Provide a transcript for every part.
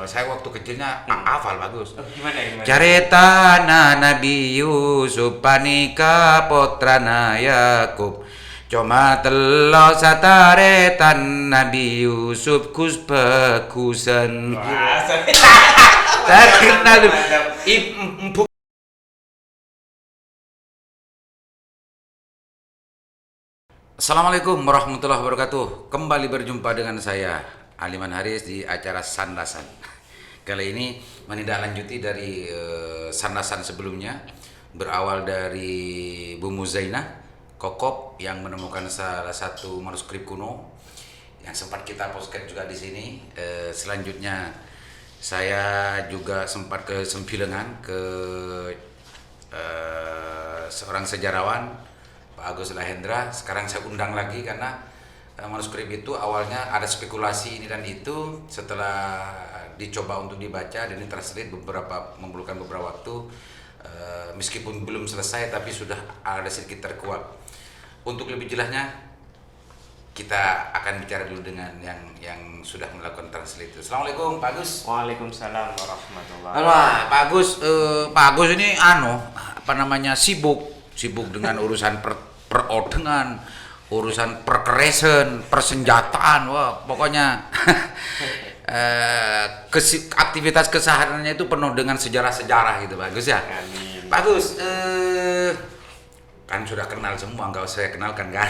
Saya waktu kecilnya hafal bagus. Gimana? Carita Nabi Yusuf panika putrana Yakub. Cuma telo sataretan Nabi Yusuf kus bagusan. Wah, Saya kenal Assalamualaikum warahmatullahi wabarakatuh. Kembali berjumpa dengan saya Aliman Haris di acara Sandasan. Kali ini menindaklanjuti dari Sandasan sebelumnya, berawal dari Bu Muzainah Kokop yang menemukan salah satu manuskrip kuno yang sempat kita postkan juga di sini. Selanjutnya saya juga sempat ke Sempilengan ke seorang sejarawan Pak Agus Lahendra. Sekarang saya undang lagi karena manuskrip itu awalnya ada spekulasi ini dan itu. Setelah dicoba untuk dibaca dan ditranslate memerlukan beberapa waktu, meskipun belum selesai tapi sudah ada sedikit terkuak. Untuk lebih jelasnya kita akan bicara dulu dengan yang sudah melakukan translate itu. Assalamualaikum Pak Agus. Waalaikumsalam warahmatullahi Halo Pak Agus. Pak Agus ini sibuk dengan urusan perodengan, urusan perkeresan, persenjataan, wah pokoknya aktivitas kesehariannya itu penuh dengan sejarah-sejarah gitu Pak Agus ya. Amin. Pak Agus, kan sudah kenal semua, nggak usah saya kenalkan kan.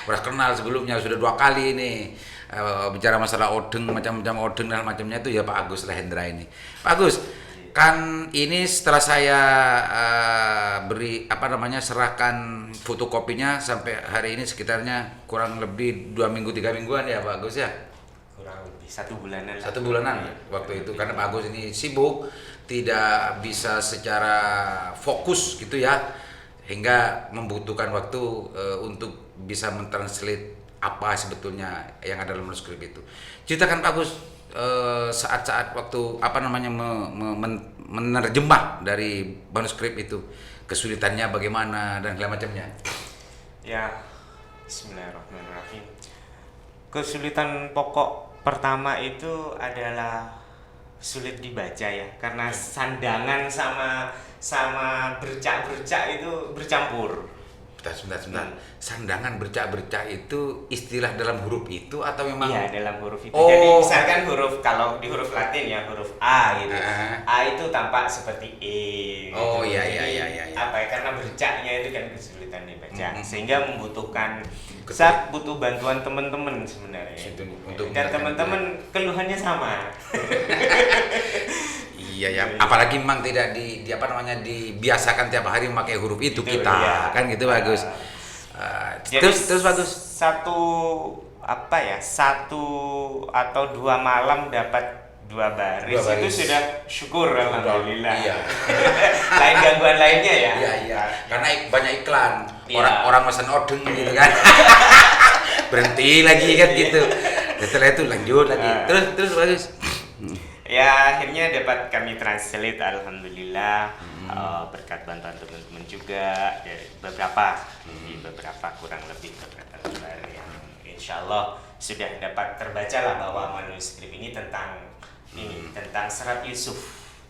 Udah kenal sebelumnya, sudah 2 kali ini bicara masalah odeng, macam-macam odeng dan macamnya itu ya Pak Agus Lahendra ini. Pak Agus, kan ini setelah saya serahkan fotokopinya sampai hari ini sekitarnya kurang lebih 2 minggu 3 mingguan ya Pak Agus ya. Kurang lebih 1 bulanan. 1 bulanan waktu itu karena Pak Agus ini sibuk, tidak bisa secara fokus gitu ya, hingga membutuhkan waktu untuk bisa mentranslate apa sebetulnya yang ada dalam manuskrip itu. Ceritakan Pak Agus saat-saat waktu menerjemah dari manuskrip itu, kesulitannya bagaimana dan segala macamnya. Ya, bismillahirrahmanirrahim. Kesulitan pokok pertama itu adalah sulit dibaca ya, karena sandangan sama bercak-bercak itu bercampur. Sebentar. Sandangan bercak-bercak itu istilah dalam huruf itu atau memang? Iya, dalam huruf itu. Oh. Jadi misalkan kalau di huruf Latin ya huruf A gitu. A itu tampak seperti E. Oh gitu. iya. Apa ya? Karena bercaknya itu kan kesulitan dibaca. Sehingga membutuhkan saya butuh bantuan teman-teman sebenarnya. Dan teman-teman keluhannya sama. Iya ya, apalagi memang tidak dibiasakan tiap hari memakai huruf itu kita, iya. Kan gitu bagus. Terus bagus. Satu atau 2 malam dapat 2 baris itu sudah syukur alhamdulillah. Iya. Lain gangguan lainnya ya. Iya. Karena banyak iklan, orang mesen odeng gitu kan. Berhenti lagi kan gitu. Setelah itu lanjut lagi. Terus bagus. Ya akhirnya dapat kami translate alhamdulillah, berkat bantuan teman-teman juga beberapa kurang lebih beberapa lembar yang insya Allah sudah dapat terbaca lah bahwa manuskrip ini tentang Serat Yusuf.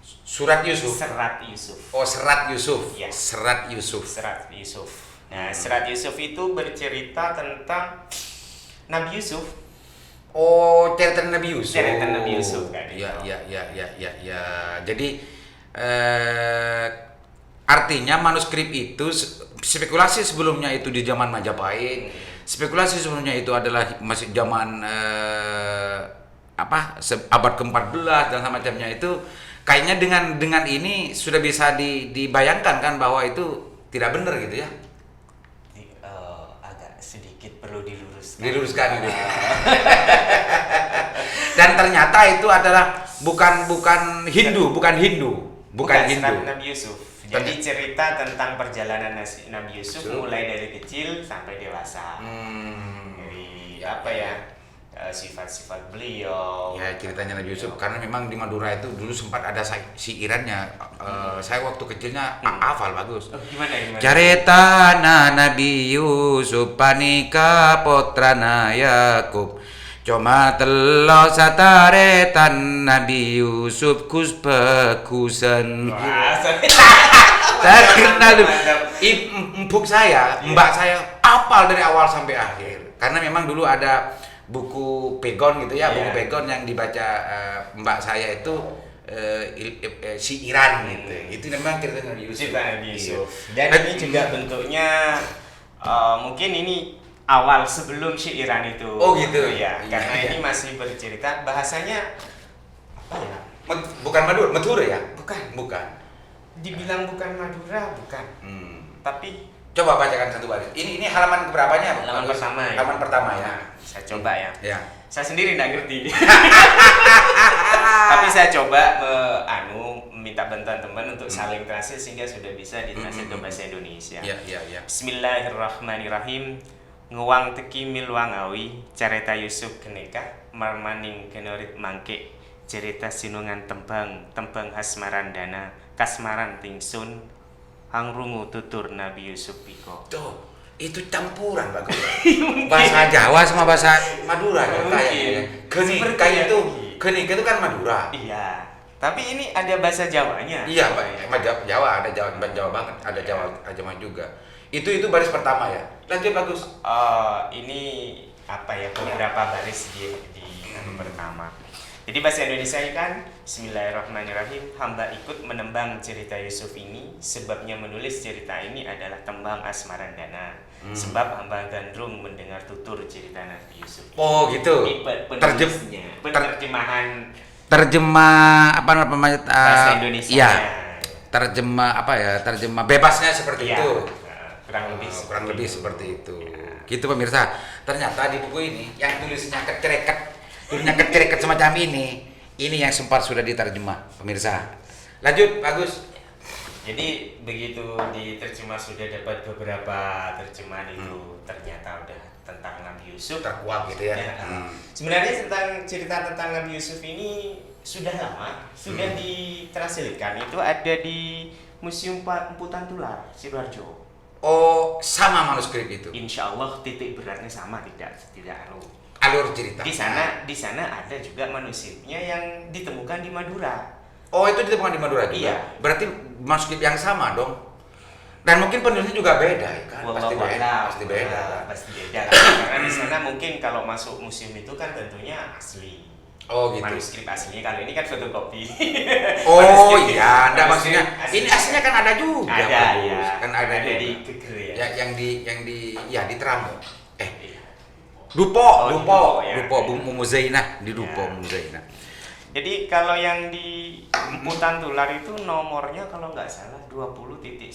Surat Yusuf. Serat Yusuf. Oh, Serat Yusuf. Ya. Serat Yusuf. Serat Yusuf. Nah, Serat Yusuf itu bercerita tentang Nabi Yusuf. Oh, cerita Nabi Yusuf. Cerita Nabi Yusuf kan. Ya. Jadi artinya manuskrip itu spekulasi sebelumnya itu di zaman Majapahit. Spekulasi sebelumnya itu adalah masih zaman abad ke-14 dan semacamnya itu. Kayaknya dengan ini sudah bisa dibayangkan kan bahwa itu tidak benar gitu ya. Agak sedikit perlu diluruskan. Gitu. Dan ternyata itu adalah bukan Hindu. Bukan Serat Nabi Yusuf. Jadi cerita tentang perjalanan Nabi Yusuf mulai dari kecil sampai dewasa. Dari sifat-sifat beliau. Ya, ceritanya Nabi Yusuf karena memang di Madura itu dulu sempat ada siirannya. Saya waktu kecilnya hafal bagus. Gimana? Carita Nabi Yusuf panika putrana Yakub. Cuma telo sataretan Nabi Yusuf kus bagusan. Wah, Terkenal empuk saya, mbak saya apal dari awal sampai akhir. Karena memang dulu ada buku pegon gitu ya, buku pegon yang dibaca mbak saya itu si Iran gitu. Itu memang cerita Nabi Yusuf. Cerita Nabi Yusuf. Dan ini juga bentuknya mungkin ini awal sebelum syairan itu. Oh gitu. Ya, karena Iya. ini masih bercerita bahasanya apa ya? Bukan Madura ya? Bukan. Dibilang bukan Madura, bukan. Tapi Coba bacakan satu baris. Ini halaman keberapanya? halaman pertama ya. Halaman pertama ya. Saya coba ya. Ya. Saya sendiri nggak ngerti. Tapi saya coba minta bantuan teman untuk saling translate sehingga sudah bisa ditranslate ke bahasa Indonesia. Ya. Bismillahirrahmanirrahim. Nguwang teki milwangawi cerita Yusuf keneka marmaning kenorit mangke cerita sinungan tembang hasmarandana kasmaran tingsun hangrungu tutur Nabi Yusuf piko. Tuh, itu campuran bagus. Bahasa Jawa sama bahasa Madura ya kayaknya. Kenika itu kan Madura. Iya. Tapi ini ada bahasa Jawanya. Iya, Pak. Jawa ada Jawa banget, ada Jawa juga. Itu baris pertama ya. Lanjut bagus. Ini apa ya beberapa baris di pertama. Jadi bahasa Indonesia ini kan Bismillahirrahmanirrahim. Hamba ikut menembang cerita Yusuf ini. Sebabnya menulis cerita ini adalah tembang asmarandana. Sebab hamba gandrung mendengar tutur cerita Nabi Yusuf. Oh gitu. Ini penulisnya. Penerjemahan terjemah apa namanya bahasa Indonesia. Ya. Terjemah bebasnya seperti itu. Kurang lebih seperti itu. Gitu pemirsa. Ternyata di buku ini yang tulisnya keceret semacam ini yang sempat sudah diterjemah pemirsa. Lanjut bagus. Jadi begitu diterjemah sudah dapat beberapa terjemahan itu ternyata udah tentang Nabi Yusuf terkuat gitu ya. Sebenarnya cerita tentang Nabi Yusuf ini sudah lama, sudah ditranslitkan. Itu ada di Museum Emputan Tular Sidoarjo. Oh, sama manuskrip itu. Insya Allah titik beratnya sama, tidak alur cerita. Di sana ada juga manuskripnya yang ditemukan di Madura. Oh, itu ditemukan di Madura juga. Iya. Berarti manuskrip yang sama dong. Dan mungkin penulisnya juga beda ya kan? Pasti beda. Karena di sana mungkin kalau masuk museum itu kan tentunya asli. Oh gitu. Manuskrip aslinya, kalau ini kan fotokopi. Oh iya, enggak maksudnya. Ini aslinya kan ada juga. Ada bagus. ya. Kan ada di juga. Geger ya. Yang di Tramo. Dupo, Mumu Zainah di Dupo Mumu Zainah. Jadi kalau yang di Emputan Tular itu nomornya kalau nggak salah 20.129.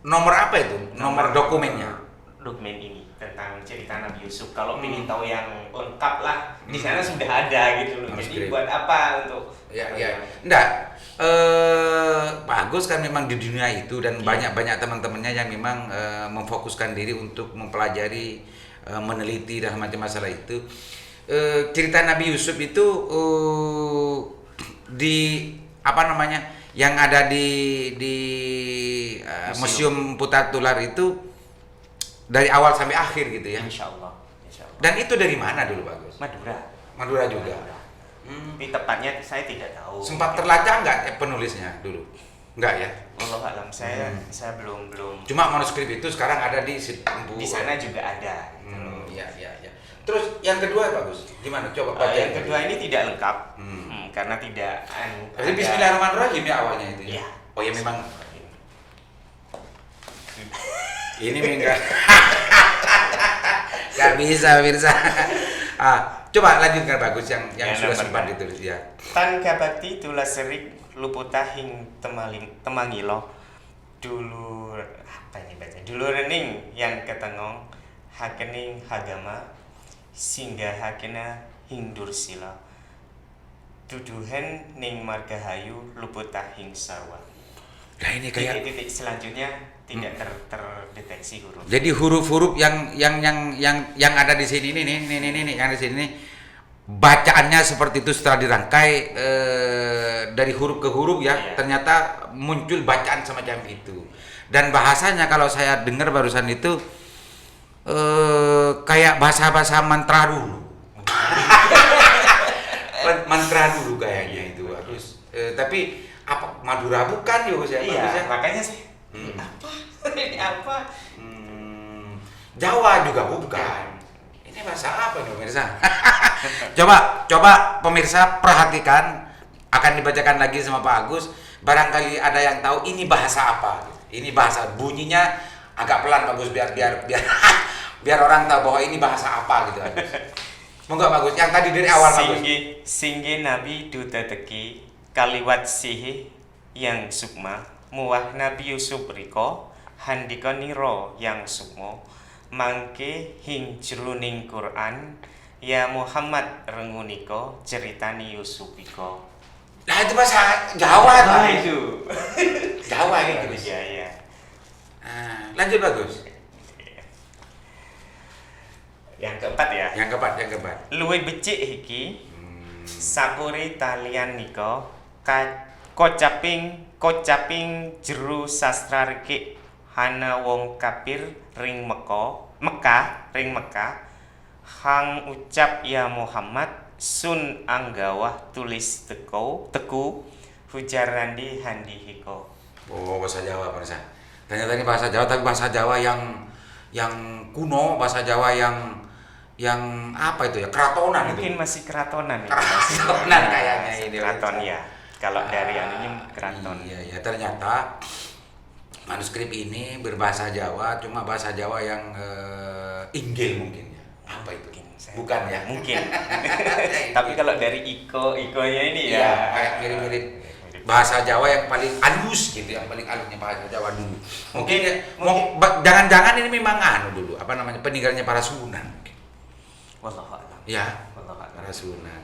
Nomor apa itu? Nomor dokumennya. Dokumen ini tentang cerita Nabi Yusuf. Kalau ingin tahu yang lengkap lah, di sana sudah ada gitu loh. Jadi buat apa untuk? Ya. Enggak. Bagus kan memang di dunia itu dan banyak teman-temannya yang memang memfokuskan diri untuk mempelajari, meneliti dan macam masalah itu. Cerita Nabi Yusuf itu yang ada di Museum Emputan Tular itu dari awal sampai akhir gitu ya. Insya Allah. Dan itu dari mana dulu bagus? Madura juga. Tapi tepatnya saya tidak tahu. Sempat terlacak nggak penulisnya dulu? Enggak ya? Allah alam, saya belum. Cuma manuskrip itu sekarang ada di sana juga ada. Iya. Terus yang kedua bagus. Gimana? Coba baca. Yang kedua ini tidak lengkap. Karena tidak. Jadi Bismillahirrahmanirrahim ya awalnya itu. Iya. Oh ya memang. Ini enggak. Gak bisa pemirsa. Coba lanjutkan bagus yang sudah sempat ditulis ya. Tan kabakti tulas serik luputahing temangilo dulu apa ini baca dulu rening yang ketengong hakening hagama singga hakena hingdur sila tuduhan ning margahayu luputahing sarwa. Nah ini kayak titik selanjutnya tidak terdeteksi huruf. Jadi huruf-huruf yang ada di sini nih yang di sini bacaannya seperti itu setelah dirangkai dari huruf ke huruf ya. Ternyata muncul bacaan semacam itu. Dan bahasanya kalau saya dengar barusan itu kayak bahasa-bahasa mantra dulu. Mantra dulu kayaknya itu Agus. Tapi apa Madura bukan ya Gus ya? Iya, makanya sih. Hmm. Apa? Ini apa? Jawa juga bukan. Ini bahasa apa nih pemirsa? coba pemirsa perhatikan, akan dibacakan lagi sama Pak Agus. Barangkali ada yang tahu ini bahasa apa. Ini bahasa, bunyinya agak pelan Pak Agus biar biar orang tahu bahwa ini bahasa apa gitu Agus. Monggo Pak Agus, yang tadi dari awal Pak Agus. Singgi Nabi duta teki kaliwat sihi yang sukma muwah Nabi Yusuf riko handika niro yang sukmo mangke hing jroning Quran ya Muhammad renguniko ceritani Yusuf iko. Nah itu bahasa Jawa tuh. Nah, itu. Jawa itu. Iya, iya. Lanjut Bagus. Yang keempat ya. Yang keempat. Luwih becik iki sapuri talian nika kocaping jero sastra rekik hana wong kafir ring Mekah hang ucap ya Muhammad sun anggawah tulis teku hujarandi handi hiko. Oh, bahasa Jawa pemirsa. Ternyata ini bahasa Jawa, tapi bahasa Jawa yang kuno, bahasa Jawa yang apa itu ya, keratonan. Mungkin itu. masih keratonan ini. Keratonan kayaknya ini. Keraton ya. Kalau dari anunya keraton. Iya, ternyata manuskrip ini berbahasa Jawa, cuma bahasa Jawa yang inggil mungkin ya. Apa itu? Bukan ya? Mungkin. Tapi kalau dari ikonya ini Iya, ya kayak mirip-mirip bahasa Jawa yang paling halus gitu, yang paling halusnya bahasa Jawa dulu. Mungkin jangan-jangan ini memang dulu, apa namanya, peninggalannya para Sunan. wallahu a'lam. Ya, Wallahu a'lam. para Sunan.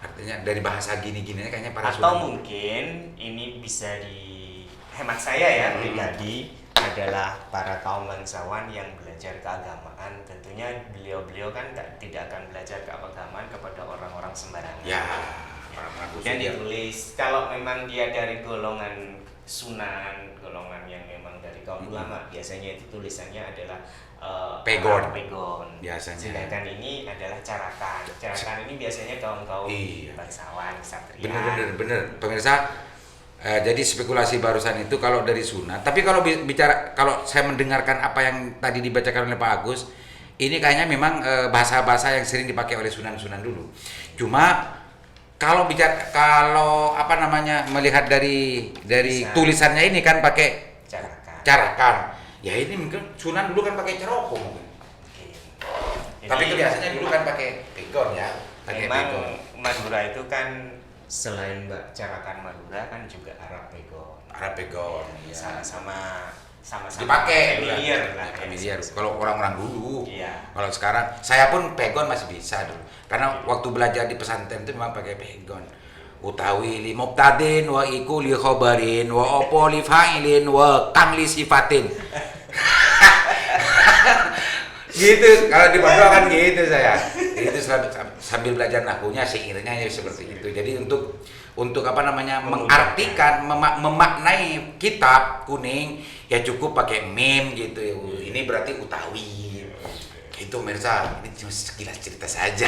Artinya dari bahasa gini-gini kayaknya para Atau Sunan. mungkin ini bisa di hemat saya ya pribadi adalah para kaum bangsawan yang belajar keagamaan. Tentunya beliau-beliau kan tidak akan belajar keagamaan kepada orang-orang sembarangan. Ya, Dan ditulis kalau memang dia dari golongan Sunan, golongan yang memang dari kaum ulama, biasanya itu tulisannya adalah Pegon. Pegon. Biasanya. Sedangkan ini adalah carakan. Carakan ini biasanya kaum-kaum bangsawan, ksatria. Bener. Pemirsa, jadi spekulasi barusan itu kalau dari Sunan. Tapi kalau kalau saya mendengarkan apa yang tadi dibacakan oleh Pak Agus, ini kayaknya memang bahasa-bahasa yang sering dipakai oleh Sunan-Sunan dulu. Cuma kalau melihat dari tulisannya ini kan pakai carakan. Ya ini mungkin Sunan dulu kan pakai ceroko mungkin. Tapi biasanya dulu kan pakai pegon ya. Memang Madura itu kan selain carakan Madura kan juga Arab pegon. Ya. Sama dipakai familiar lah. Familiar. Kalau orang-orang dulu. Iya. Kalau sekarang saya pun pegon masih bisa dulu. Karena waktu belajar di pesantren itu memang pakai pegon. Utawi li mubtadin wa iku li khobarin wa opo li fa'ilin wa kang li sifatin. Gitu, kalau di Madura kan gitu saya. Itu sambil belajar nahwunya, syairnya ya seperti itu. Jadi untuk mengartikan, memaknai kitab kuning ya cukup pakai mim gitu. Ini berarti utawi. Gitu pemirsa, ini cuma sekilas cerita saja.